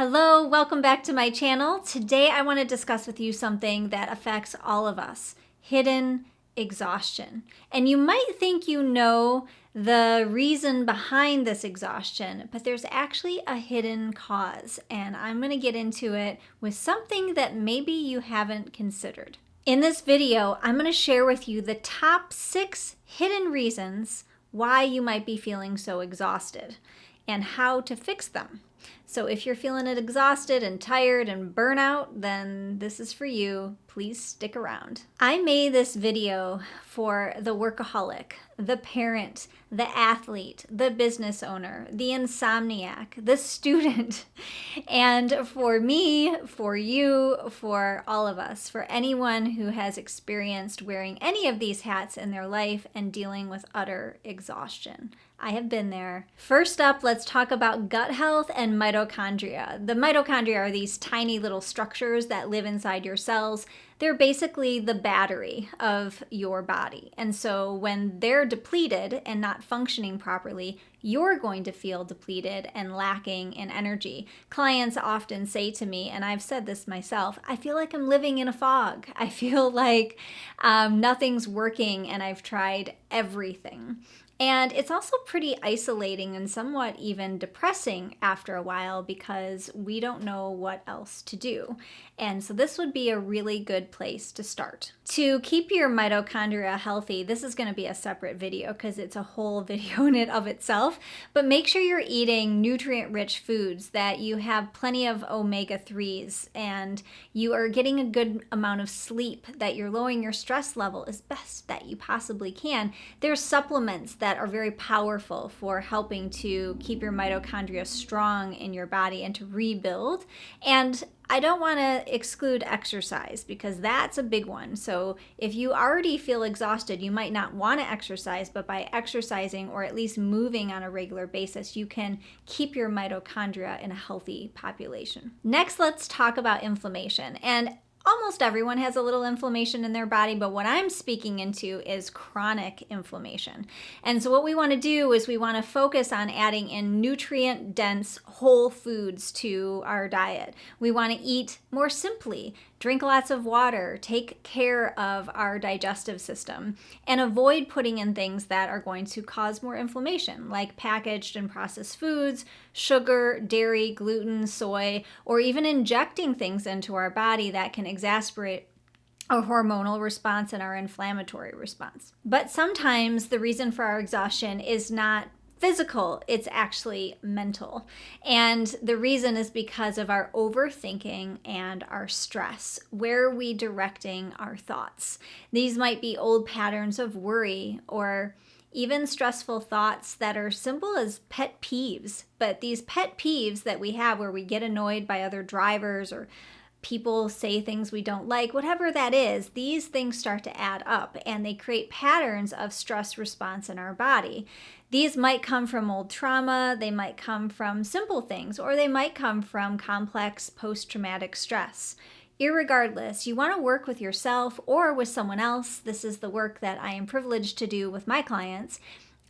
Hello, welcome back to my channel. Today I want to discuss with you something that affects all of us, hidden exhaustion. And you might think you know the reason behind this exhaustion, but there's actually a hidden cause, and I'm going to get into it with something that maybe you haven't considered. In this video, I'm going to share with you the top 6 hidden reasons why you might be feeling so exhausted and how to fix them. So if you're feeling exhausted and tired and burnout, then this is for you. Please stick around. I made this video for the workaholic, the parent, the athlete, the business owner, the insomniac, the student, and for me, for you, for all of us, for anyone who has experienced wearing any of these hats in their life and dealing with utter exhaustion. I have been there. First up, let's talk about gut health and mitochondria. The mitochondria are these tiny little structures that live inside your cells. They're basically the battery of your body. And so when they're depleted and not functioning properly, you're going to feel depleted and lacking in energy. Clients often say to me, and I've said this myself, I feel like I'm living in a fog. I feel like nothing's working and I've tried everything. And it's also pretty isolating and somewhat even depressing after a while because we don't know what else to do. And so this would be a really good place to start. To keep your mitochondria healthy, this is going to be a separate video because it's a whole video in and of itself, but make sure you're eating nutrient-rich foods, that you have plenty of omega-3s, and you are getting a good amount of sleep, that you're lowering your stress level as best that you possibly can. There's supplements that are very powerful for helping to keep your mitochondria strong in your body and to rebuild. And I don't want to exclude exercise because that's a big one. So if you already feel exhausted, you might not want to exercise, but by exercising or at least moving on a regular basis, you can keep your mitochondria in a healthy population. Next, let's talk about inflammation. And almost everyone has a little inflammation in their body, but what I'm speaking into is chronic inflammation. And so what we want to do is we want to focus on adding in nutrient-dense whole foods to our diet. We want to eat more simply, drink lots of water, take care of our digestive system, and avoid putting in things that are going to cause more inflammation, like packaged and processed foods, sugar, dairy, gluten, soy, or even injecting things into our body that can exacerbate our hormonal response and our inflammatory response. But sometimes the reason for our exhaustion is not physical, it's actually mental. And the reason is because of our overthinking and our stress. Where are we directing our thoughts? These might be old patterns of worry or even stressful thoughts that are simple as pet peeves. But these pet peeves that we have where we get annoyed by other drivers or people say things we don't like, whatever that is, these things start to add up and they create patterns of stress response in our body. These might come from old trauma, they might come from simple things, or they might come from complex post-traumatic stress. Irregardless, you want to work with yourself or with someone else. This is the work that I am privileged to do with my clients,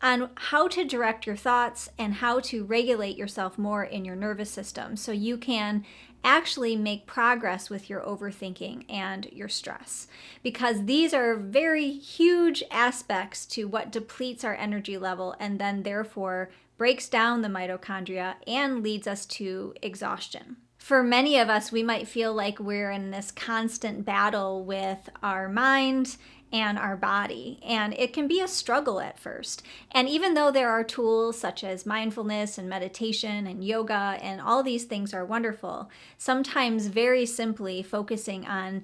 on how to direct your thoughts and how to regulate yourself more in your nervous system so you can actually make progress with your overthinking and your stress. Because these are very huge aspects to what depletes our energy level and then therefore breaks down the mitochondria and leads us to exhaustion. For many of us, we might feel like we're in this constant battle with our mind and our body, and it can be a struggle at first. And even though there are tools such as mindfulness and meditation and yoga, and all these things are wonderful, sometimes very simply focusing on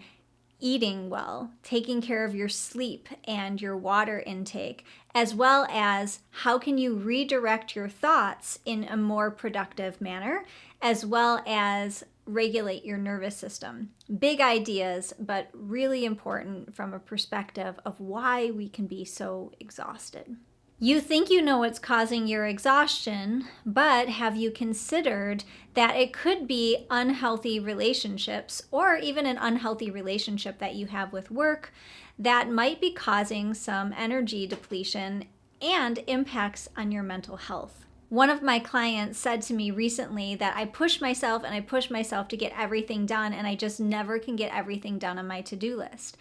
eating well, taking care of your sleep and your water intake, as well as how can you redirect your thoughts in a more productive manner, as well as regulate your nervous system. Big ideas, but really important from a perspective of why we can be so exhausted. You think you know what's causing your exhaustion, but have you considered that it could be unhealthy relationships or even an unhealthy relationship that you have with work that might be causing some energy depletion and impacts on your mental health? One of my clients said to me recently that I push myself and I push myself to get everything done, and I just never can get everything done on my to-do list.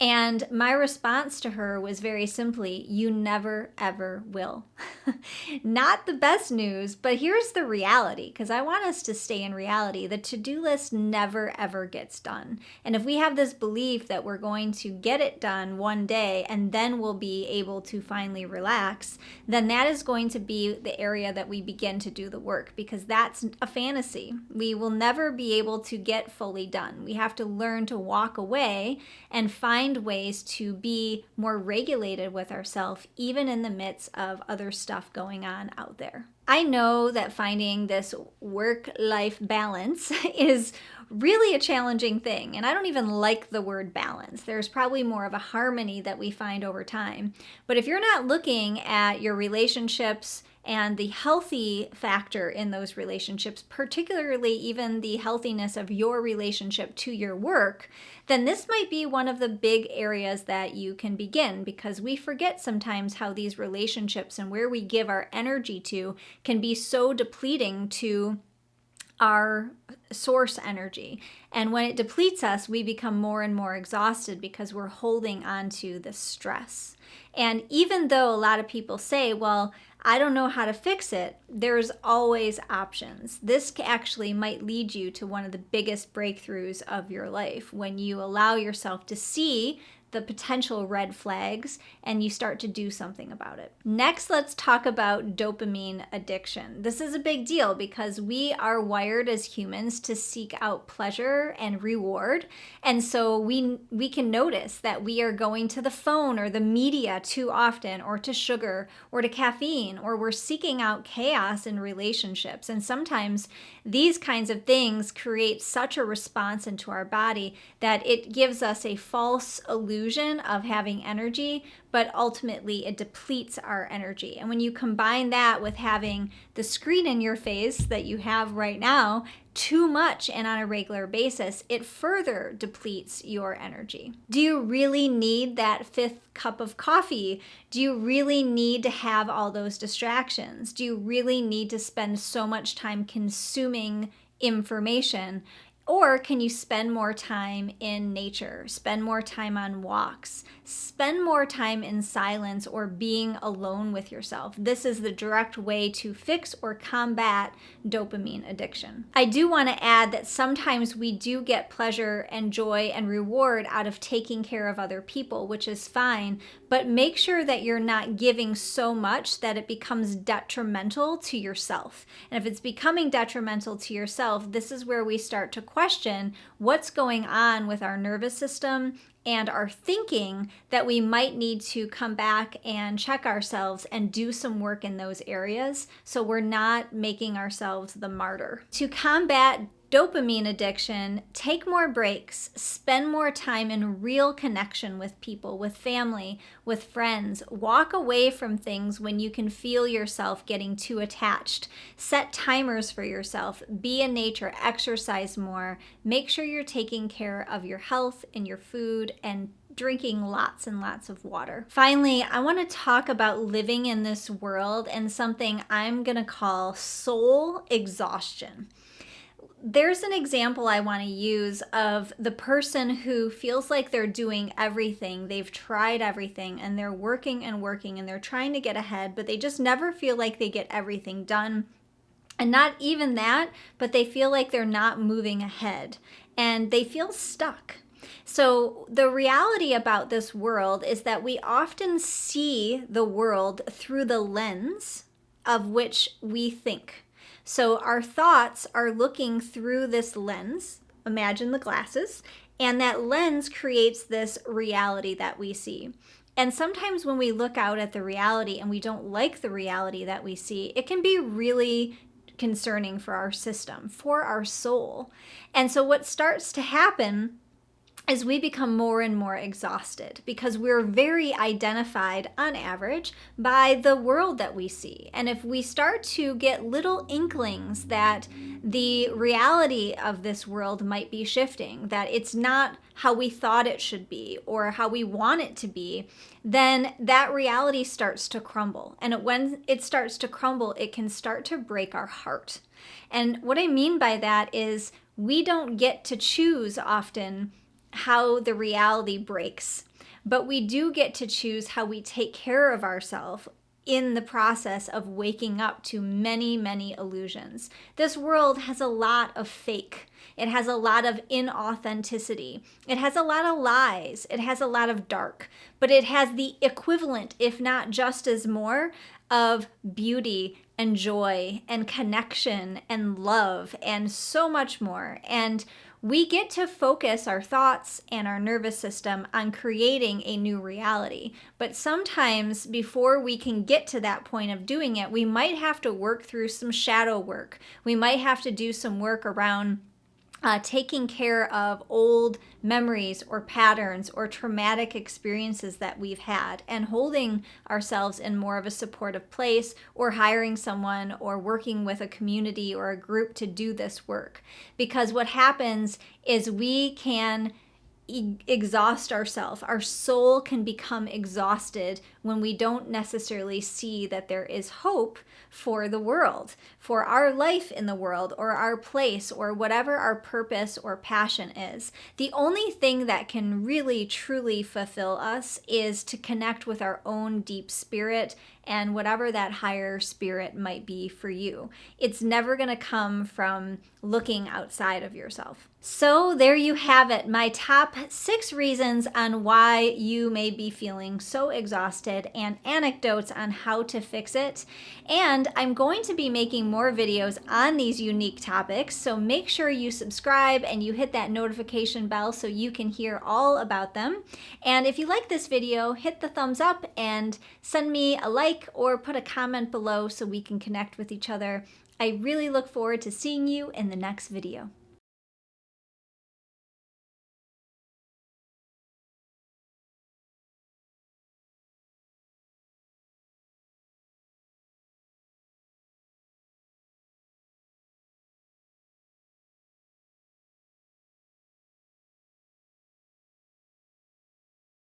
And my response to her was very simply, you never, ever will. Not the best news, but here's the reality, because I want us to stay in reality. The to-do list never, ever gets done. And if we have this belief that we're going to get it done one day and then we'll be able to finally relax, then that is going to be the area that we begin to do the work, because that's a fantasy. We will never be able to get fully done. We have to learn to walk away and find ways to be more regulated with ourselves, even in the midst of other stuff going on out there. I know that finding this work-life balance is really a challenging thing, and I don't even like the word balance. There's probably more of a harmony that we find over time. But if you're not looking at your relationships and the healthy factor in those relationships, particularly even the healthiness of your relationship to your work, then this might be one of the big areas that you can begin, because we forget sometimes how these relationships and where we give our energy to can be so depleting to our source energy. And when it depletes us, we become more and more exhausted because we're holding on to the stress. And even though a lot of people say, well, I don't know how to fix it, there's always options. This actually might lead you to one of the biggest breakthroughs of your life, when you allow yourself to see the potential red flags and you start to do something about it. Next, let's talk about dopamine addiction. This is a big deal because we are wired as humans to seek out pleasure and reward. And so we can notice that we are going to the phone or the media too often, or to sugar or to caffeine, or we're seeking out chaos in relationships. And sometimes these kinds of things create such a response into our body that it gives us a false illusion of having energy, but ultimately it depletes our energy. And when you combine that with having the screen in your face that you have right now too much and on a regular basis, it further depletes your energy. Do you really need that fifth cup of coffee? Do you really need to have all those distractions? Do you really need to spend so much time consuming information? Or can you spend more time in nature, spend more time on walks, spend more time in silence or being alone with yourself? This is the direct way to fix or combat dopamine addiction. I do want to add that sometimes we do get pleasure and joy and reward out of taking care of other people, which is fine, but make sure that you're not giving so much that it becomes detrimental to yourself. And if it's becoming detrimental to yourself, this is where we start to question what's going on with our nervous system and our thinking, that we might need to come back and check ourselves and do some work in those areas so we're not making ourselves the martyr. To combat dopamine addiction, take more breaks, spend more time in real connection with people, with family, with friends. Walk away from things when you can feel yourself getting too attached. Set timers for yourself. Be in nature, exercise more. Make sure you're taking care of your health and your food and drinking lots and lots of water. Finally, I want to talk about living in this world and something I'm going to call soul exhaustion. There's an example I want to use of the person who feels like they're doing everything. They've tried everything and they're working and working and they're trying to get ahead, but they just never feel like they get everything done. And not even that, but they feel like they're not moving ahead and they feel stuck. So the reality about this world is that we often see the world through the lens of which we think. So our thoughts are looking through this lens, imagine the glasses, and that lens creates this reality that we see. And sometimes when we look out at the reality and we don't like the reality that we see, it can be really concerning for our system, for our soul. And so what starts to happen is we become more and more exhausted because we're very identified on average by the world that we see. And if we start to get little inklings that the reality of this world might be shifting, that it's not how we thought it should be or how we want it to be, then that reality starts to crumble. And when it starts to crumble, it can start to break our heart. And what I mean by that is we don't get to choose often how the reality breaks, but we do get to choose how we take care of ourselves in the process of waking up to many, many illusions. This world has a lot of fake. It has a lot of inauthenticity. It has a lot of lies. It has a lot of dark, but it has the equivalent, if not just as more, of beauty and joy and connection and love and so much more. And we get to focus our thoughts and our nervous system on creating a new reality. But sometimes before we can get to that point of doing it, we might have to work through some shadow work. We might have to do some work around taking care of old memories or patterns or traumatic experiences that we've had and holding ourselves in more of a supportive place, or hiring someone or working with a community or a group to do this work. Because what happens is we can exhaust ourselves. Our soul can become exhausted when we don't necessarily see that there is hope for the world, for our life in the world, or our place, or whatever our purpose or passion is. The only thing that can really truly fulfill us is to connect with our own deep spirit and whatever that higher spirit might be for you. It's never going to come from looking outside of yourself. So there you have it, my top 6 reasons on why you may be feeling so exhausted and anecdotes on how to fix it. And I'm going to be making more videos on these unique topics, so make sure you subscribe and you hit that notification bell so you can hear all about them. And if you like this video, hit the thumbs up and send me a like or put a comment below so we can connect with each other. I really look forward to seeing you in the next video.